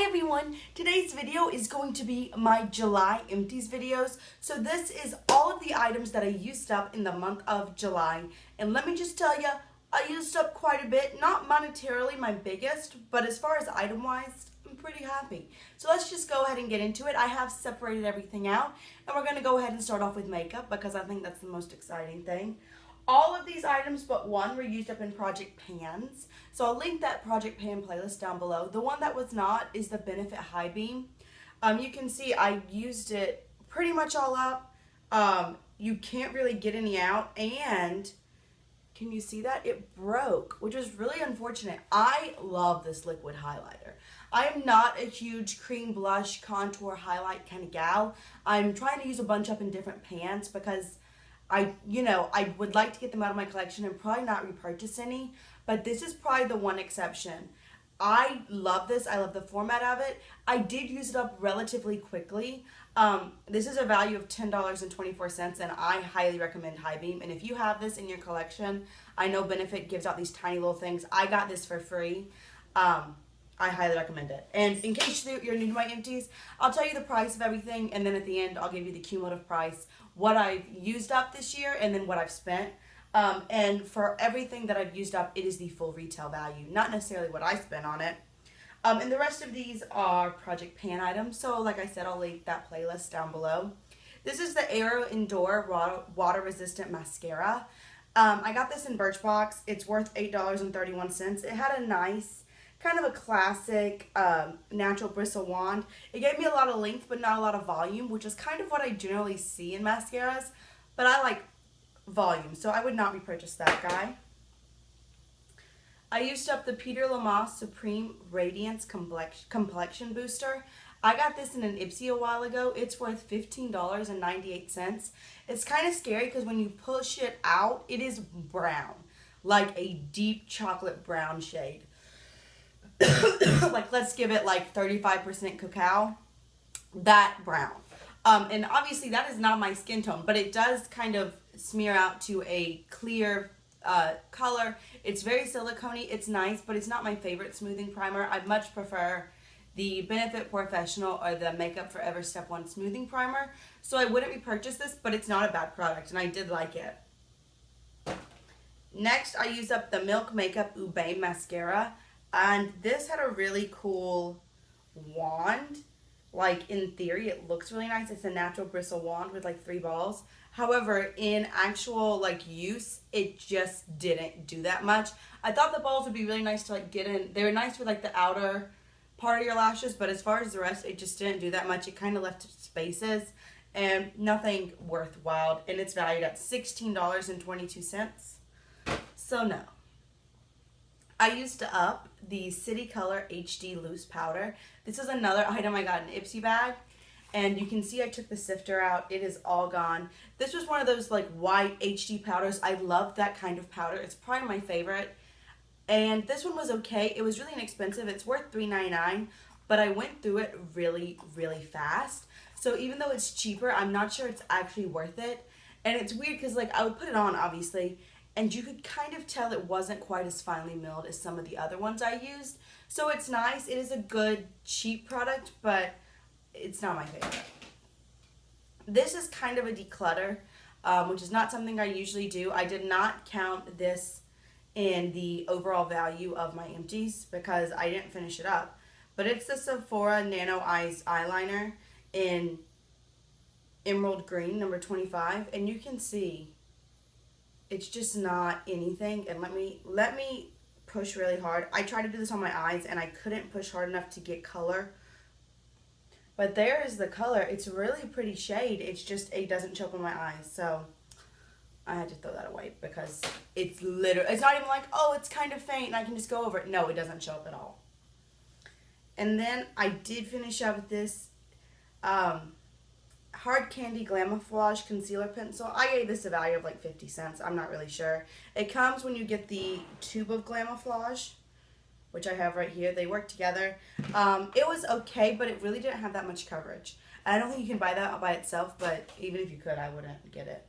everyone, today's video is going to be my July empties videos. So this is all of the items that I used up in the month of July. And let me just tell you, I used up quite a bit, not monetarily my biggest, but as far as item wise, I'm pretty happy. So let's just go ahead and get into it. I have separated everything out and we're going to go ahead and start off with makeup because I think that's the most exciting thing. All of these items but one were used up in Project Pans. So I'll link that Project Pan playlist down below. The one that was not is the Benefit High Beam. You can see I used it pretty much all up. You can't really get any out, and can you see that? It broke, which was really unfortunate. I love this liquid highlighter. I am not a huge cream blush contour highlight kind of gal. I'm trying to use a bunch up in different pans because I would like to get them out of my collection and probably not repurchase any, but this is probably the one exception. I love this. I love the format of it. I did use it up relatively quickly. This is a value of $10.24, and I highly recommend High Beam. And if you have this in your collection, I know Benefit gives out these tiny little things. I got this for free. I highly recommend it. And in case you're new to my empties, I'll tell you the price of everything, and then at the end, I'll give you the cumulative price, what I've used up this year, and then what I've spent. And for everything that I've used up, it is the full retail value, not necessarily what I spent on it. And the rest of these are Project Pan items. So like I said, I'll link that playlist down below. This is the Aero Indoor Water Resistant Mascara. I got this in Birchbox. It's worth $8.31. It had a nice, kind of a classic natural bristle wand. It gave me a lot of length but not a lot of volume, which is kind of what I generally see in mascaras, but I like volume, so I would not repurchase that guy. I used up the Peter Lamas Supreme Radiance Complexion Booster. I got this in an Ipsy a while ago. It's worth $15.98. It's kind of scary because when you push it out, it is brown, like a deep chocolate brown shade. Like, let's give it like 35% cacao, that brown. And obviously that is not my skin tone, but it does kind of smear out to a clear color. It's very silicone-y. It's nice, but it's not my favorite smoothing primer. I much prefer the Benefit Professional or the Makeup Forever Step 1 smoothing primer. So I wouldn't repurchase this, but it's not a bad product, and I did like it. Next, I used up the Milk Makeup Ube Mascara. And this had a really cool wand. Like, in theory, it looks really nice. It's a natural bristle wand with like 3 balls. However, in actual like use, it just didn't do that much. I thought the balls would be really nice to like get in. They were nice for like the outer part of your lashes, but as far as the rest, it just didn't do that much. It kind of left spaces and nothing worthwhile. And it's valued at $16.22. So no. I used up the City Color HD Loose Powder. This is another item I got in an Ipsy bag. And you can see I took the sifter out. It is all gone. This was one of those like white HD powders. I love that kind of powder. It's probably my favorite. And this one was okay. It was really inexpensive. It's worth $3.99. But I went through it really, really fast. So even though it's cheaper, I'm not sure it's actually worth it. And it's weird because like I would put it on, obviously, and you could kind of tell it wasn't quite as finely milled as some of the other ones I used. So it's nice. It is a good, cheap product, but it's not my favorite. This is kind of a declutter, which is not something I usually do. I did not count this in the overall value of my empties because I didn't finish it up. But it's the Sephora Nano Eyes Eyeliner in Emerald Green, number 25. And you can see it's just not anything. And let me push really hard. I tried to do this on my eyes and I couldn't push hard enough to get color. But there is the color. It's really a pretty shade. It's just, it doesn't show up on my eyes. So I had to throw that away because it's literally, it's not even like, oh, it's kind of faint and I can just go over it. No, it doesn't show up at all. And then I did finish up with this Hard Candy Glamouflage Concealer Pencil. I gave this a value of like 50 cents. I'm not really sure. It comes when you get the tube of Glamouflage, which I have right here. They work together. It was okay, but it really didn't have that much coverage. I don't think you can buy that by itself, but even if you could, I wouldn't get it.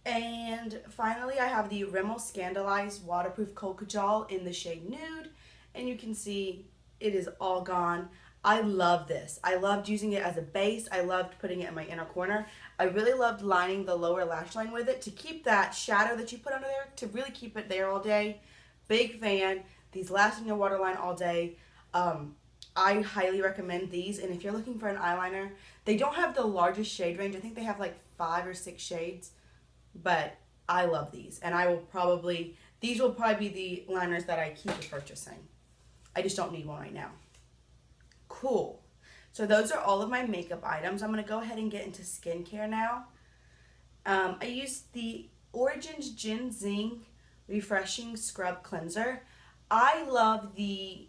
And finally, I have the Rimmel Scandalized Waterproof Cocoa Gel in the shade Nude. And you can see it is all gone. I love this. I loved using it as a base. I loved putting it in my inner corner. I really loved lining the lower lash line with it to keep that shadow that you put under there, to really keep it there all day. Big fan. These last in your waterline all day. I highly recommend these. And if you're looking for an eyeliner, they don't have the largest shade range. I think they have like 5 or 6 shades. But I love these. And these will probably be the liners that I keep repurchasing. I just don't need one right now. Cool. So those are all of my makeup items. I'm going to go ahead and get into skincare now. I used the Origins GinZing Refreshing Scrub Cleanser. I love the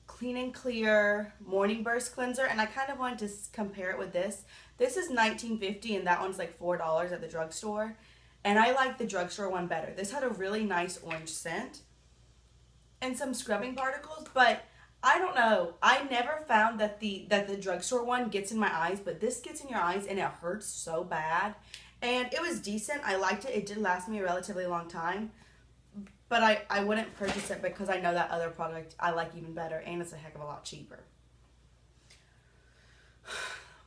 Clean and Clear Morning Burst Cleanser, and I kind of wanted to compare it with this. This is $19.50 and that one's like $4 at the drugstore. And I like the drugstore one better. This had a really nice orange scent and some scrubbing particles, but I don't know. I never found that the drugstore one gets in my eyes, but this gets in your eyes and it hurts so bad. And it was decent. I liked it. It did last me a relatively long time. But I wouldn't purchase it because I know that other product I like even better, and it's a heck of a lot cheaper.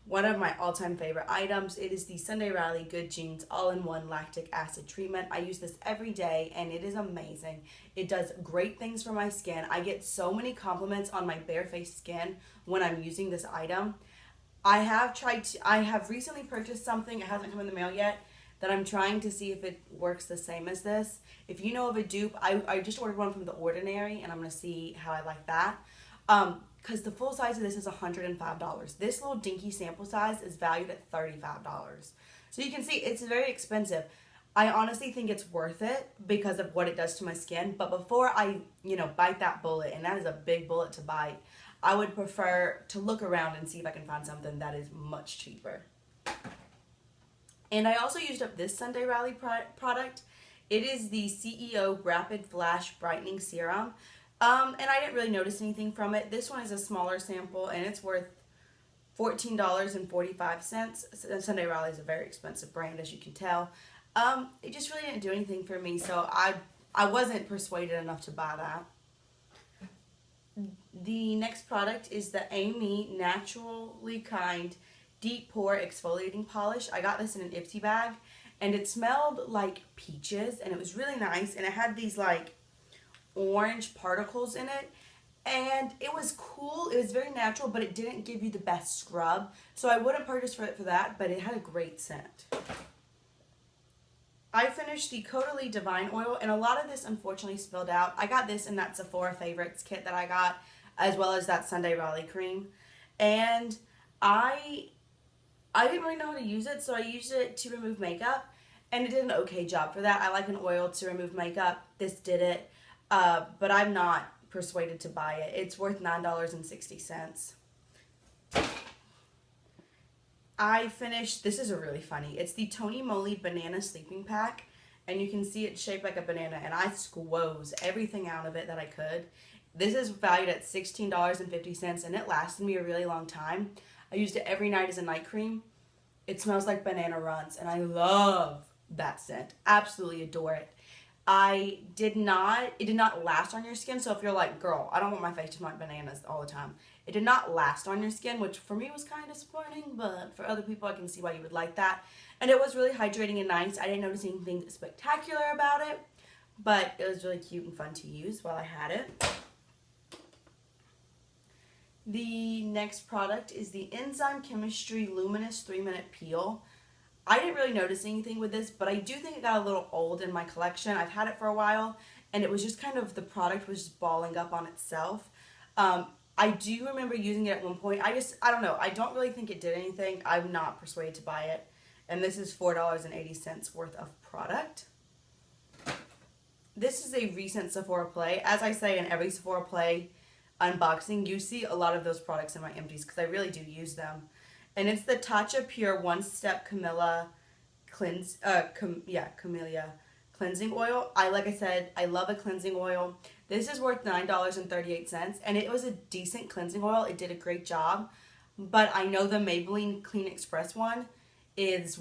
One of my all-time favorite items, it is the Sunday Riley Good Genes All-in-One Lactic Acid Treatment. I use this every day, and it is amazing. It does great things for my skin. I get so many compliments on my bare-faced skin when I'm using this item. I have recently purchased something, it hasn't come in the mail yet, that I'm trying to see if it works the same as this. If you know of a dupe, I just ordered one from The Ordinary, and I'm going to see how I like that. Because the full size of this is $105. This little dinky sample size is valued at $35. So you can see it's very expensive. I honestly think it's worth it because of what it does to my skin. But before I, bite that bullet, and that is a big bullet to bite, I would prefer to look around and see if I can find something that is much cheaper. And I also used up this Sunday Riley product. It is the CEO Rapid Flash Brightening Serum. And I didn't really notice anything from it. This one is a smaller sample, and it's worth $14.45. Sunday Riley is a very expensive brand, as you can tell. It just really didn't do anything for me, so I wasn't persuaded enough to buy that. The next product is the Amie Naturally Kind Deep Pore Exfoliating Polish. I got this in an Ipsy bag, and it smelled like peaches, and it was really nice, and it had these like orange particles in it, and it was cool. It was very natural, but it didn't give you the best scrub, so I wouldn't purchase it for that, but it had a great scent. I finished the Caudalie Divine Oil, and a lot of this unfortunately spilled out. I got this in that Sephora Favorites kit that I got, as well as that Sunday Riley cream, and I didn't really know how to use it, so I used it to remove makeup, and it did an okay job for that. I like an oil to remove makeup. This did it, but I'm not persuaded to buy it. It's worth $9.60. I finished, this is a really funny, it's the Toni Moly Banana Sleeping Pack, and you can see it's shaped like a banana, and I squoze everything out of it that I could. This is valued at $16.50, and it lasted me a really long time. I used it every night as a night cream. It smells like banana runs, and I love that scent. Absolutely adore it. It did not last on your skin, so if you're like, girl, I don't want my face to smell like bananas all the time. It did not last on your skin, which for me was kind of disappointing, but for other people, I can see why you would like that. And it was really hydrating and nice. I didn't notice anything spectacular about it, but it was really cute and fun to use while I had it. The next product is the Enzyme Chemistry Luminous 3-Minute Peel. I didn't really notice anything with this, but I do think it got a little old in my collection. I've had it for a while, and it was just kind of, the product was just balling up on itself. I do remember using it at one point. I don't know. I don't really think it did anything. I'm not persuaded to buy it. And this is $4.80 worth of product. This is a recent Sephora Play. As I say in every Sephora Play unboxing, you see a lot of those products in my empties because I really do use them. And it's the Tatcha Pure One-Step Camellia Cleansing Oil. Like I said, I love a cleansing oil. This is worth $9.38, and it was a decent cleansing oil. It did a great job. But I know the Maybelline Clean Express one is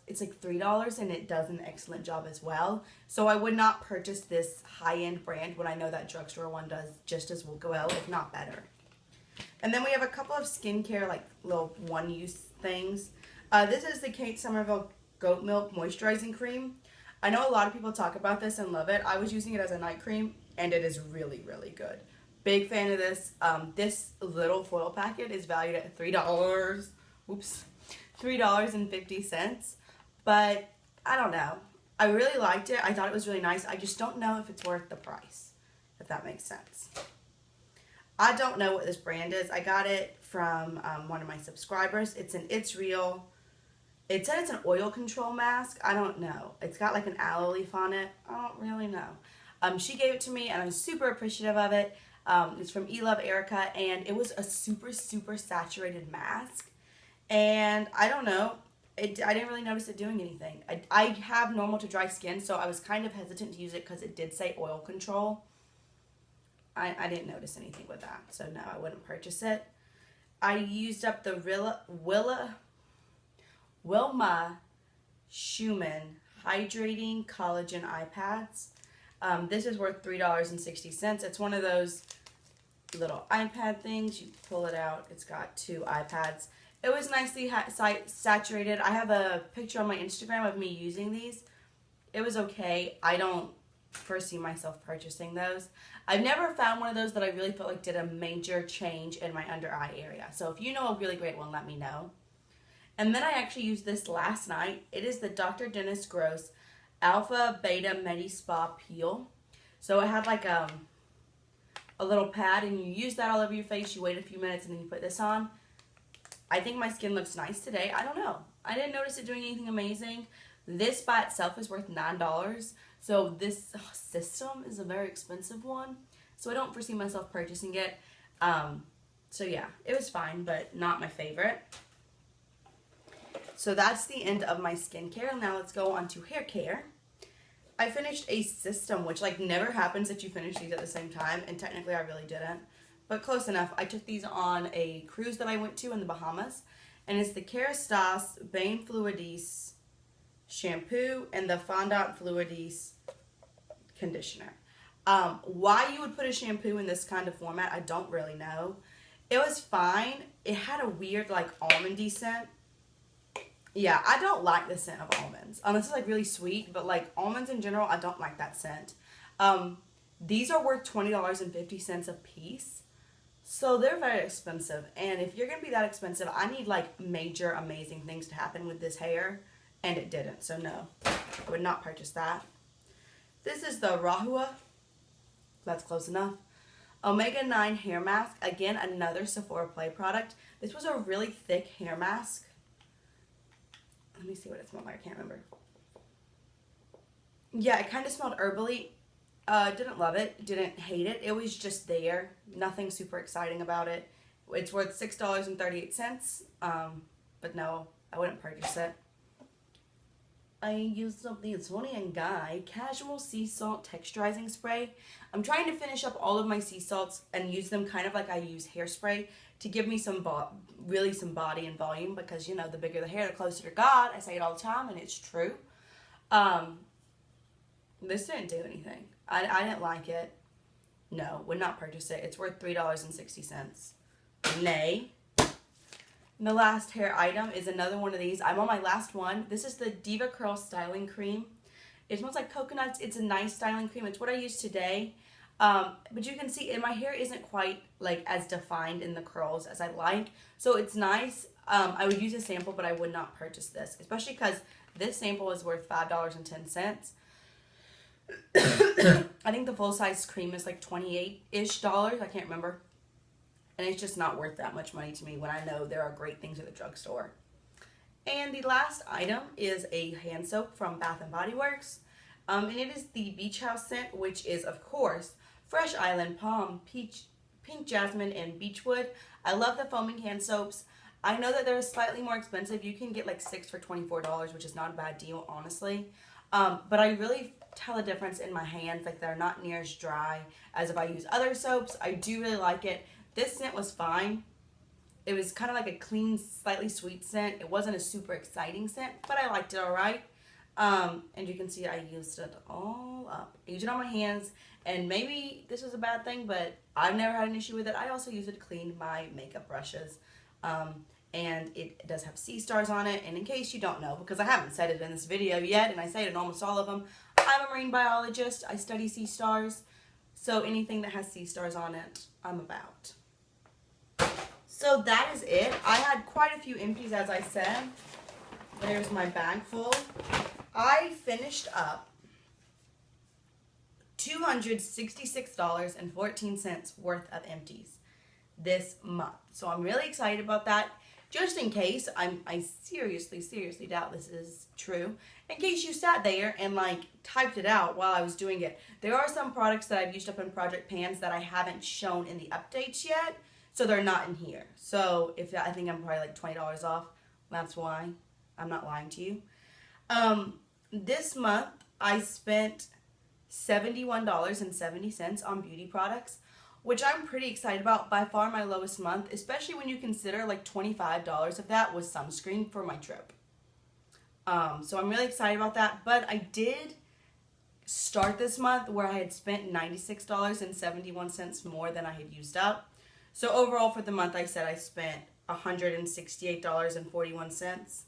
it's like $3, and it does an excellent job as well. So I would not purchase this high-end brand when I know that drugstore one does just as well, if not better. And then we have a couple of skincare, like little one-use things. This is the Kate Somerville Goat Milk Moisturizing Cream. I know a lot of people talk about this and love it. I was using it as a night cream, and it is really, really good. Big fan of this. This little foil packet is valued at $3. Oops, $3.50. But I don't know. I really liked it. I thought it was really nice. I just don't know if it's worth the price, if that makes sense. I don't know what this brand is. I got it from one of my subscribers. It's Real. It said it's an oil control mask. I don't know. It's got like an aloe leaf on it. I don't really know. She gave it to me, and I'm super appreciative of it. It's from Love Erica, and it was a super, super saturated mask. And I don't know. I didn't really notice it doing anything. I have normal to dry skin, so I was kind of hesitant to use it because it did say oil control. I didn't notice anything with that, so no, I wouldn't purchase it. I used up the Wilma Schumann Hydrating Collagen eye pads. This is worth $3.60. It's one of those little iPad things. You pull it out. It's got 2 iPads. It was nicely saturated. I have a picture on my Instagram of me using these. It was okay. I don't foresee myself purchasing those. I've never found one of those that I really felt like did a major change in my under eye area. So if you know a really great one, let me know. And then I actually used this last night. It is the Dr. Dennis Gross Alpha Beta Medi-Spa Peel. So it had like a little pad, and you use that all over your face. You wait a few minutes, and then you put this on. I think my skin looks nice today. I don't know. I didn't notice it doing anything amazing. This by itself is worth $9. So this system is a very expensive one. So I don't foresee myself purchasing it. So yeah, it was fine, but not my favorite. So that's the end of my skincare. Now let's go on to hair care. I finished a system, which like never happens that you finish these at the same time. And technically I really didn't. But close enough. I took these on a cruise that I went to in the Bahamas. And it's the Kerastase Bain Fluidis shampoo and the Fondant Fluidis conditioner. Why you would put a shampoo in this kind of format, I don't really know. It was fine. It had a weird like almondy scent. Yeah, I don't like the scent of almonds. This is like really sweet, but like almonds in general, I don't like that scent. These are worth $20.50 a piece. So they're very expensive. And if you're going to be that expensive, I need like major amazing things to happen with this hair. And it didn't. So no, I would not purchase that. This is the Rahua. That's close enough. Omega 9 hair mask. Again, another Sephora Play product. This was a really thick hair mask. Let me see what it smelled like. I can't remember. Yeah, it kind of smelled herbally. Didn't love it. Didn't hate it. It was just there. Nothing super exciting about it. It's worth $6.38. But no, I wouldn't purchase it. I used up the Toni and Guy Casual Sea Salt Texturizing Spray. I'm trying to finish up all of my sea salts and use them kind of like I use hairspray to give me some some body and volume, because you know the bigger the hair, the closer to God. I say it all the time, and it's true. This didn't do anything. I didn't like it. No, would not purchase it. It's worth $3.60. Nay. And the last hair item is another one of these. I'm on my last one. This is the Deva Curl Styling Cream. It smells like coconuts. It's a nice styling cream. It's what I use today. But you can see my hair isn't quite like as defined in the curls as I like. So it's nice. I would use a sample, but I would not purchase this. Especially because this sample is worth $5.10. I think the full-size cream is like $28-ish. I can't remember. And it's just not worth that much money to me when I know there are great things at the drugstore. And the last item is a hand soap from Bath & Body Works. And it is the Beach House scent, which is, of course, Fresh Island, Palm, Peach, Pink Jasmine, and Beechwood. I love the foaming hand soaps. I know that they're slightly more expensive. You can get like 6 for $24, which is not a bad deal, honestly. But I really tell a difference in my hands. Like, they're not near as dry as if I use other soaps. I do really like it. This scent was fine. It was kind of like a clean, slightly sweet scent. It wasn't a super exciting scent, but I liked it all right. And you can see I used it all up. I used it on my hands, and maybe this is a bad thing, but I've never had an issue with it. I also use it to clean my makeup brushes. And it does have sea stars on it. And in case you don't know, because I haven't said it in this video yet, and I say it in almost all of them, I'm a marine biologist. I study sea stars. So anything that has sea stars on it, I'm about. So that is it. I had quite a few empties, as I said. There's my bag full. I finished up $266.14 worth of empties this month. So I'm really excited about that. Just in case, I seriously doubt this is true. In case you sat there and like typed it out while I was doing it. There are some products that I've used up in Project Pans that I haven't shown in the updates yet. So they're not in here. So if I think I'm probably like $20 off. That's why. I'm not lying to you. This month I spent $71.70 on beauty products, which I'm pretty excited about. By far my lowest month, especially when you consider like $25 of that was sunscreen for my trip. So I'm really excited about that. But I did start this month where I had spent $96.71 more than I had used up. So overall for the month I said I spent $168.41,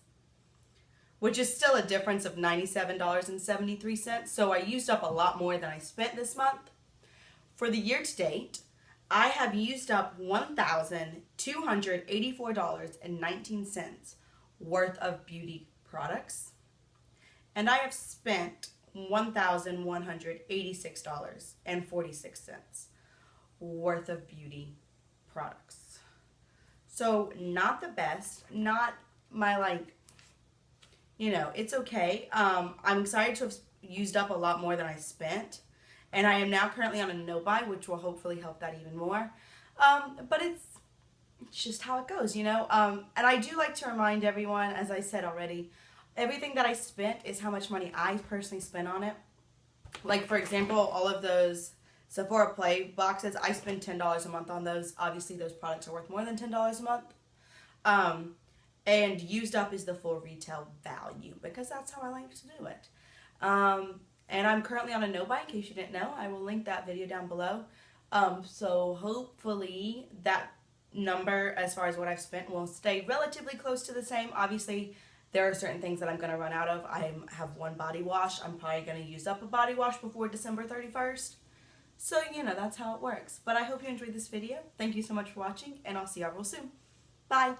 which is still a difference of $97.73. So I used up a lot more than I spent this month. For the year to date, I have used up $1,284.19 worth of beauty products. And I have spent $1,186.46 worth of beauty products. So not the best, not my like, you know, it's okay. I'm excited to have used up a lot more than I spent. And I am now currently on a no-buy, which will hopefully help that even more. But it's just how it goes, you know. And I do like to remind everyone, as I said already, everything that I spent is how much money I personally spent on it. Like, for example, all of those Sephora Play boxes, I spend $10 a month on those. Obviously, those products are worth more than $10 a month. And used up is the full retail value, because that's how I like to do it. And I'm currently on a no-buy, in case you didn't know. I will link that video down below. So hopefully that number, as far as what I've spent, will stay relatively close to the same. Obviously, there are certain things that I'm going to run out of. I have one body wash. I'm probably going to use up a body wash before December 31st. So, you know, that's how it works. But I hope you enjoyed this video. Thank you so much for watching, and I'll see y'all real soon. Bye!